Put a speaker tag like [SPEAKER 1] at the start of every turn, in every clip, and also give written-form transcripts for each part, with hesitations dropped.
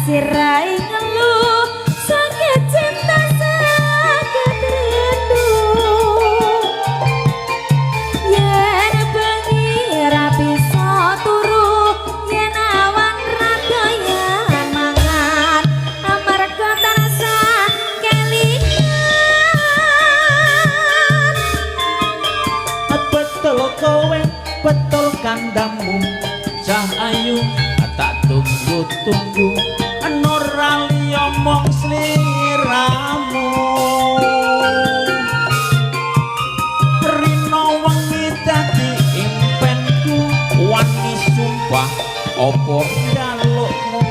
[SPEAKER 1] sirai ngeluh sakit cinta sakit rindu yen bengi ra bisa turu yen awan ra doyan mangan amarga tansah kelingan
[SPEAKER 2] betul kowe betul kandamu Cahayu tak tunggu-tunggu ora liya mong sliramu rino wengi dadi impenku wani sumpah apa jalukmu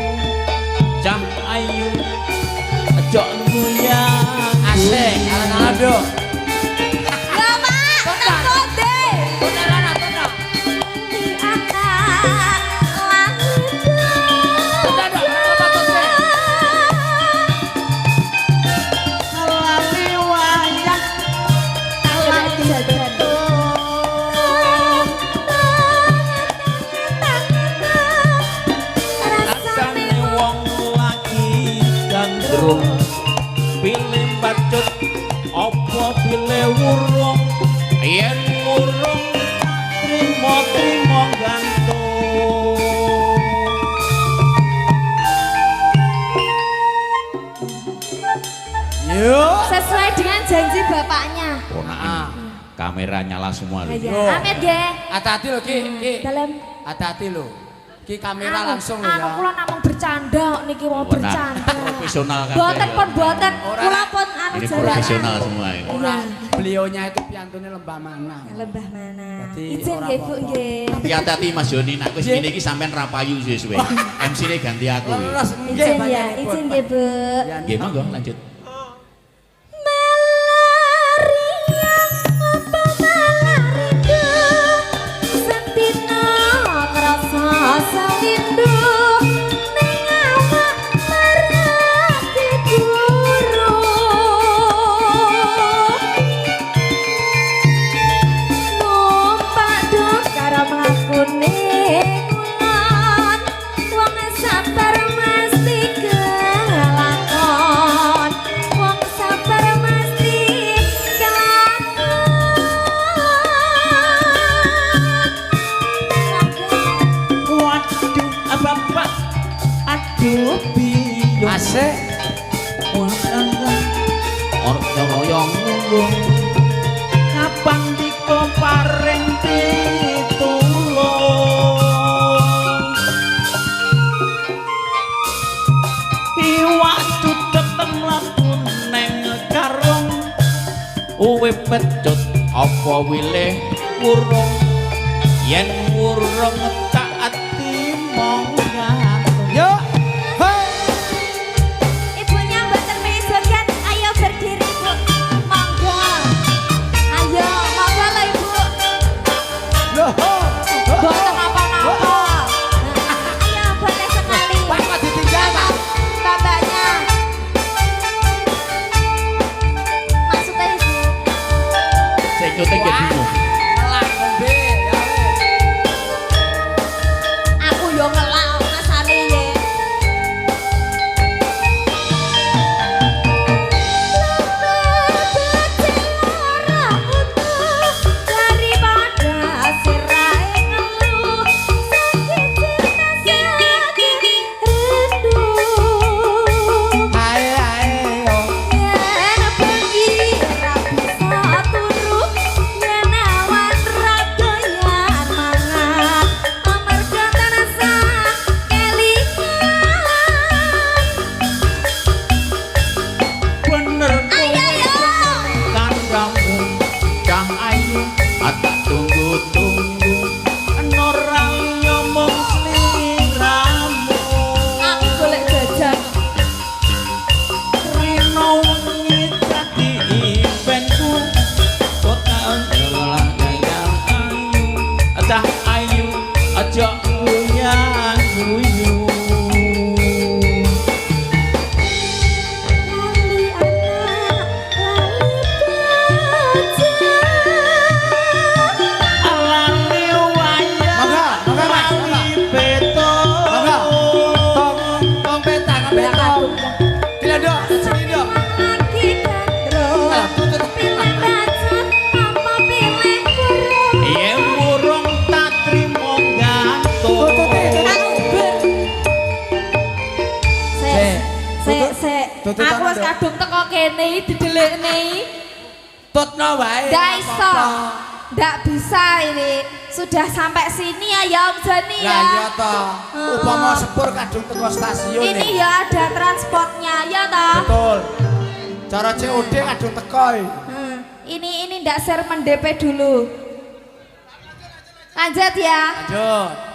[SPEAKER 2] Cahayu aja nguyang
[SPEAKER 3] asik ala-ala do
[SPEAKER 2] pilih bacut apa pilih wurung yen wurung trimo gantung
[SPEAKER 3] yuk
[SPEAKER 1] sesuai dengan janji bapaknya
[SPEAKER 2] kamera nyala semua lho
[SPEAKER 1] Amit ya
[SPEAKER 3] hati-hati lho Ki
[SPEAKER 1] dalam
[SPEAKER 3] hati-hati lho Ki kamera langsung lho ya
[SPEAKER 1] kula namung bercanda niki mau bercanda
[SPEAKER 2] profesional kan
[SPEAKER 1] boten pun boten kula pun anu
[SPEAKER 2] ini
[SPEAKER 1] jalan
[SPEAKER 2] profesional semua ini
[SPEAKER 3] beliaunya itu piantunnya lembah mana
[SPEAKER 1] lembah mana
[SPEAKER 3] berarti
[SPEAKER 1] izin nggih Bu nggih
[SPEAKER 2] tapi hati-hati Mas Joni nek wis ngene iki sampean ra payu suwe-suwe MC ne ganti aku
[SPEAKER 3] terus
[SPEAKER 1] izin ya izin nggih Bu
[SPEAKER 2] nggih monggo lanjut
[SPEAKER 3] asik
[SPEAKER 2] ordo royong nunggung kapan diko paring pitulung iwak cudek mlaku neng karung uwe pecut apa wilih wurung yen wurung tak ati mong gantung
[SPEAKER 3] yuk
[SPEAKER 1] boten apa-apa ayo boleh sekali
[SPEAKER 3] Pak ditinggal Pak
[SPEAKER 1] bapaknya maksudnya Ibu
[SPEAKER 2] sing nyuting ya bingung
[SPEAKER 3] ngelak ngombe ya
[SPEAKER 1] aku yo ngelak
[SPEAKER 3] Tututan
[SPEAKER 1] Aku wis
[SPEAKER 3] nduk.
[SPEAKER 1] kadung teko kene didelikne.
[SPEAKER 3] Tutno wae.
[SPEAKER 1] Ndak iso.
[SPEAKER 3] apa-apa.
[SPEAKER 1] Ndak bisa ini. Sudah sampai sini ya Om Joni ya.
[SPEAKER 3] Lah iya toh. Upama sepur kadung teko stasiun.
[SPEAKER 1] Ini ya ada transportnya ya toh.
[SPEAKER 3] Betul. Cara COD kadung teko.
[SPEAKER 1] Ini ndak share men DP dulu. Lanjut ya.
[SPEAKER 3] Lanjut.